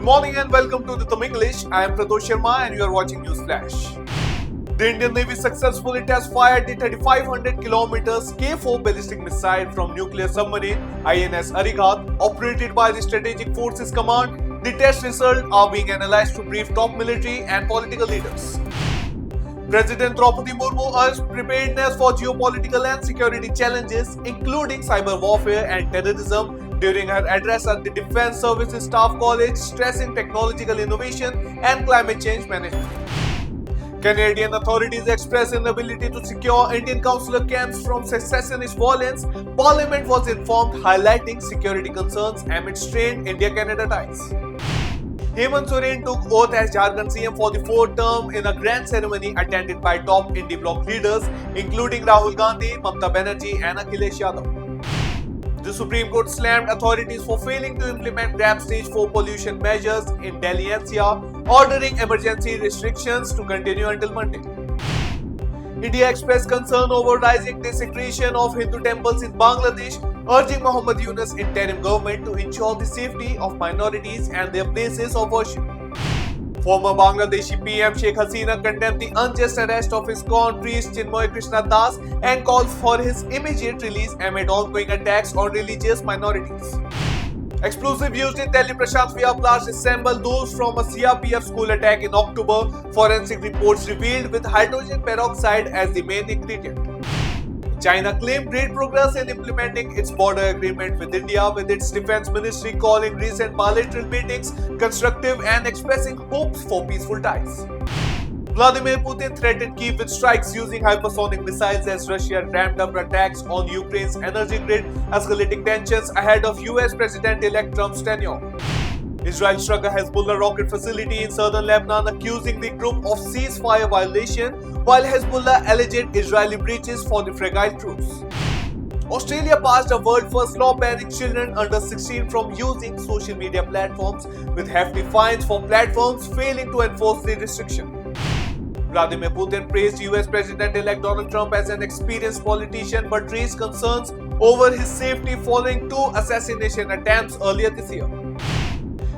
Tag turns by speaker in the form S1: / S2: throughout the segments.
S1: morning and welcome to the Thumb English. I am Pradosh Sharma and you are watching News Flash. The Indian Navy successfully test fired the 3,500 kilometers K4 ballistic missile from nuclear submarine INS Arighat, operated by the Strategic Forces Command. The test results are being analyzed to brief top military and political leaders. President Draupadi Murmu urged preparedness for geopolitical and security challenges, including cyber warfare and terrorism, during her address at the Defence Services Staff College, stressing technological innovation and climate change management. Canadian authorities expressed inability to secure Indian consular camps from secessionist violence. Parliament was informed, highlighting security concerns amid strained India-Canada ties. Hemant Soren took oath as Jharkhand CM for the fourth term in a grand ceremony attended by top Indie bloc leaders, including Rahul Gandhi, Mamata Banerjee and Akhilesh Yadav. The Supreme Court slammed authorities for failing to implement GRAP Stage 4 pollution measures in Delhi NCR, ordering emergency restrictions to continue until Monday. India expressed concern over rising desecration of Hindu temples in Bangladesh, urging Mohammad Yunus' interim government to ensure the safety of minorities and their places of worship. Former Bangladeshi PM Sheikh Hasina condemned the unjust arrest of ISKCON priest Chinmoy Krishna Das and calls for his immediate release amid ongoing attacks on religious minorities. Explosive used in Delhi Prashant Vyas blast resemble those from a CRPF school attack in October, forensic reports revealed, with hydrogen peroxide as the main ingredient. China claimed great progress in implementing its border agreement with India, with its defense ministry calling recent bilateral meetings constructive and expressing hopes for peaceful ties. Vladimir Putin threatened Kyiv with strikes using hypersonic missiles as Russia ramped up attacks on Ukraine's energy grid, escalating tensions ahead of US President-elect Trump's tenure. Israel struck a Hezbollah rocket facility in southern Lebanon, accusing the group of ceasefire violation, while Hezbollah alleged Israeli breaches for the fragile truce. Australia passed a world-first law banning children under 16 from using social media platforms, with hefty fines for platforms failing to enforce the restriction. Vladimir Putin praised US President-elect Donald Trump as an experienced politician but raised concerns over his safety following two assassination attempts earlier this year.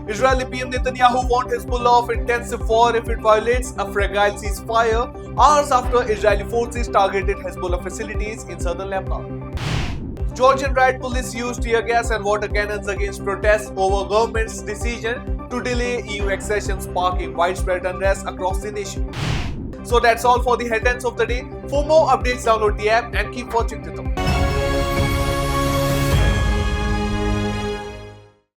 S1: Israeli PM Netanyahu warned Hezbollah of intensive war if it violates a fragile ceasefire, hours after Israeli forces targeted Hezbollah facilities in southern Lebanon. Georgian riot police used tear gas and water cannons against protests over government's decision to delay EU accession, sparking widespread unrest across the nation. So that's all for the headlines of the day. For more updates, download the app and keep watching the Thumb.